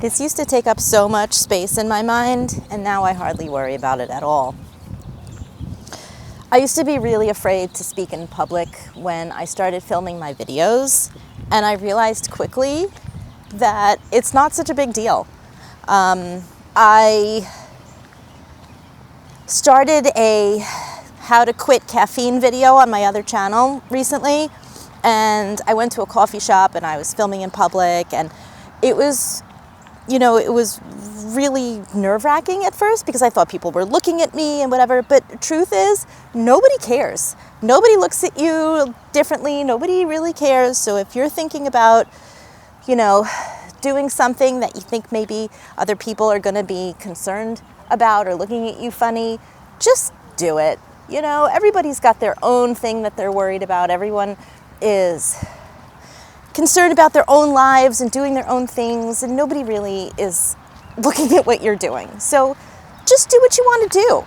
This used to take up so much space in my mind, and now I hardly worry about it at all. I used to be really afraid to speak in public when I started filming my videos, and I realized quickly that it's not such a big deal. I started a how to quit caffeine video on my other channel recently, and I went to a coffee shop and I was filming in public, and it was really nerve-wracking at first because I thought people were looking at me and whatever, but the truth is, nobody cares. Nobody looks at you differently. Nobody really cares. So if you're thinking about, doing something that you think maybe other people are going to be concerned about or looking at you funny, just do it. Everybody's got their own thing that they're worried about. Everyone is concerned about their own lives and doing their own things, and nobody really is looking at what you're doing. So just do what you want to do.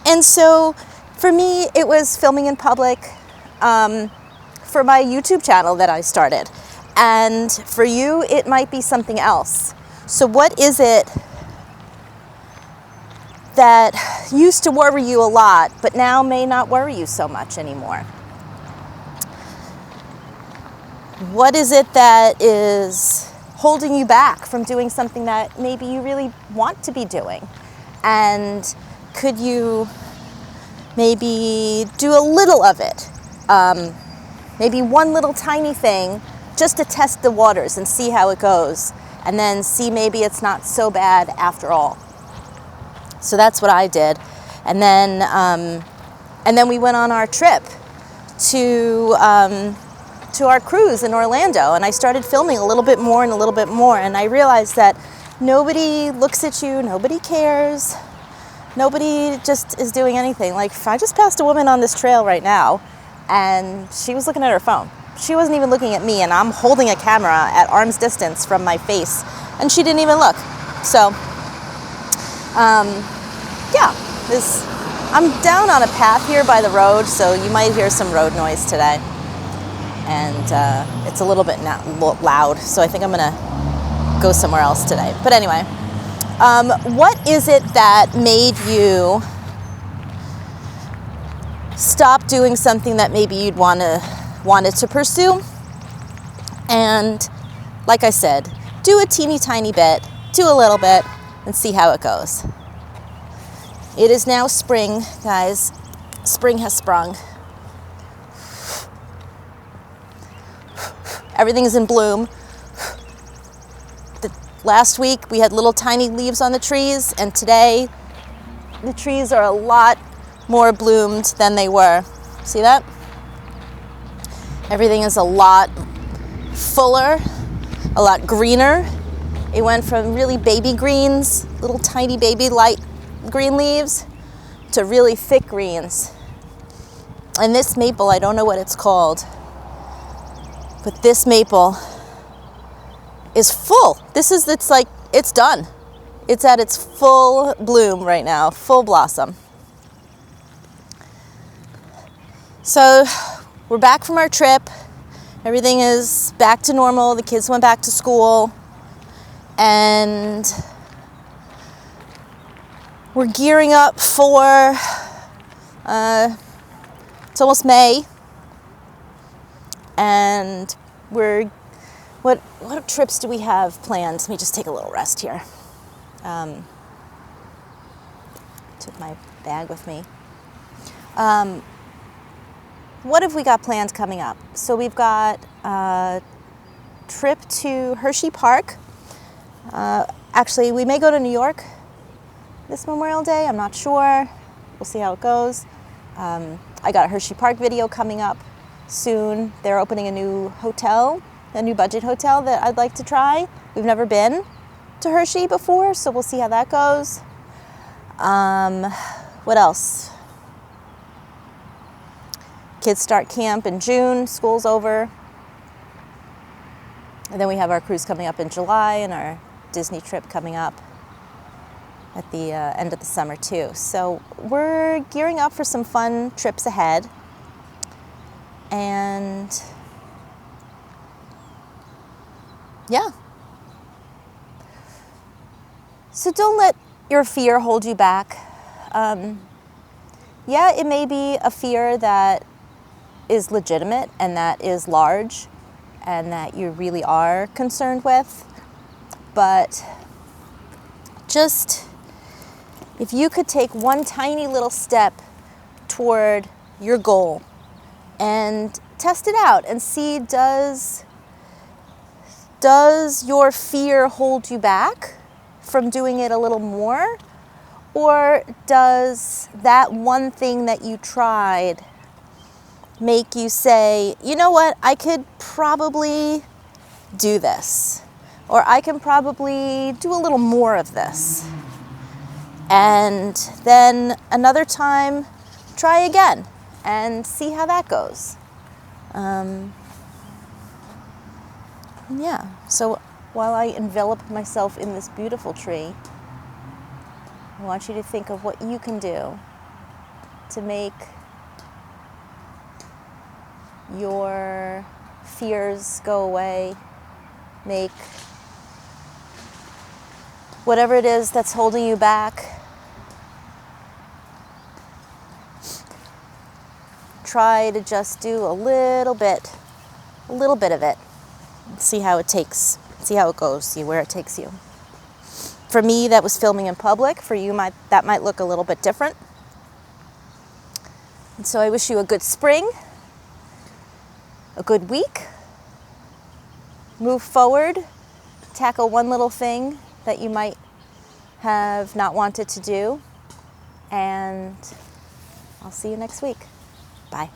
And so for me, it was filming in public for my YouTube channel that I started. And for you, it might be something else. So what is it that used to worry you a lot, but now may not worry you so much anymore? What is it that is holding you back from doing something that maybe you really want to be doing? And could you maybe do a little of it? Maybe one little tiny thing just to test the waters and see how it goes. And then see maybe it's not so bad after all. So that's what I did. And then we went on our trip to our cruise in Orlando, and I started filming a little bit more, and I realized that nobody looks at you, nobody cares, nobody just is doing anything. Like, I just passed a woman on this trail right now, and she was looking at her phone. She wasn't even looking at me, and I'm holding a camera at arm's distance from my face, and she didn't even look. So, I'm down on a path here by the road, so you might hear some road noise today. And it's a little bit loud, so I think I'm going to go somewhere else today. But anyway, what is it that made you stop doing something that maybe you'd wanted to pursue? And like I said, do a teeny tiny bit, do a little bit, and see how it goes. It is now spring, guys. Spring has sprung. Everything is in bloom. Last week we had little tiny leaves on the trees, and today the trees are a lot more bloomed than they were. See that? Everything is a lot fuller, a lot greener. It went from really baby greens, little tiny baby light green leaves, to really thick greens. And this maple, I don't know what it's called, but this maple is full. It's done. It's at its full bloom right now, full blossom. So we're back from our trip. Everything is back to normal. The kids went back to school. And we're gearing up for, it's almost May. And what trips do we have planned? Let me just take a little rest here. Took my bag with me. What have we got planned coming up? So we've got a trip to Hershey Park. Actually, we may go to New York this Memorial Day. I'm not sure. We'll see how it goes. I got a Hershey Park video coming up soon. They're opening a new hotel, a new budget hotel that I'd like to try. We've never been to Hershey before, so we'll see how that goes. What else? Kids start camp in June, school's over. And then we have our cruise coming up in July and our Disney trip coming up at the end of the summer too. So we're gearing up for some fun trips ahead. And yeah, So don't let your fear hold you back. Yeah, it may be a fear that is legitimate and that is large and that you really are concerned with, but just if you could take one tiny little step toward your goal and test it out and see, does your fear hold you back from doing it a little more? Or does that one thing that you tried make you say, you know what, I could probably do this, or I can probably do a little more of this. And then another time, try again and see how that goes. Yeah, so while I envelop myself in this beautiful tree, I want you to think of what you can do to make your fears go away, make whatever it is that's holding you back, try to just do a little bit of it. See how it goes, see where it takes you. For me, that was filming in public. For you, that might look a little bit different. And so I wish you a good spring, a good week. Move forward, tackle one little thing that you might have not wanted to do, and I'll see you next week. Bye.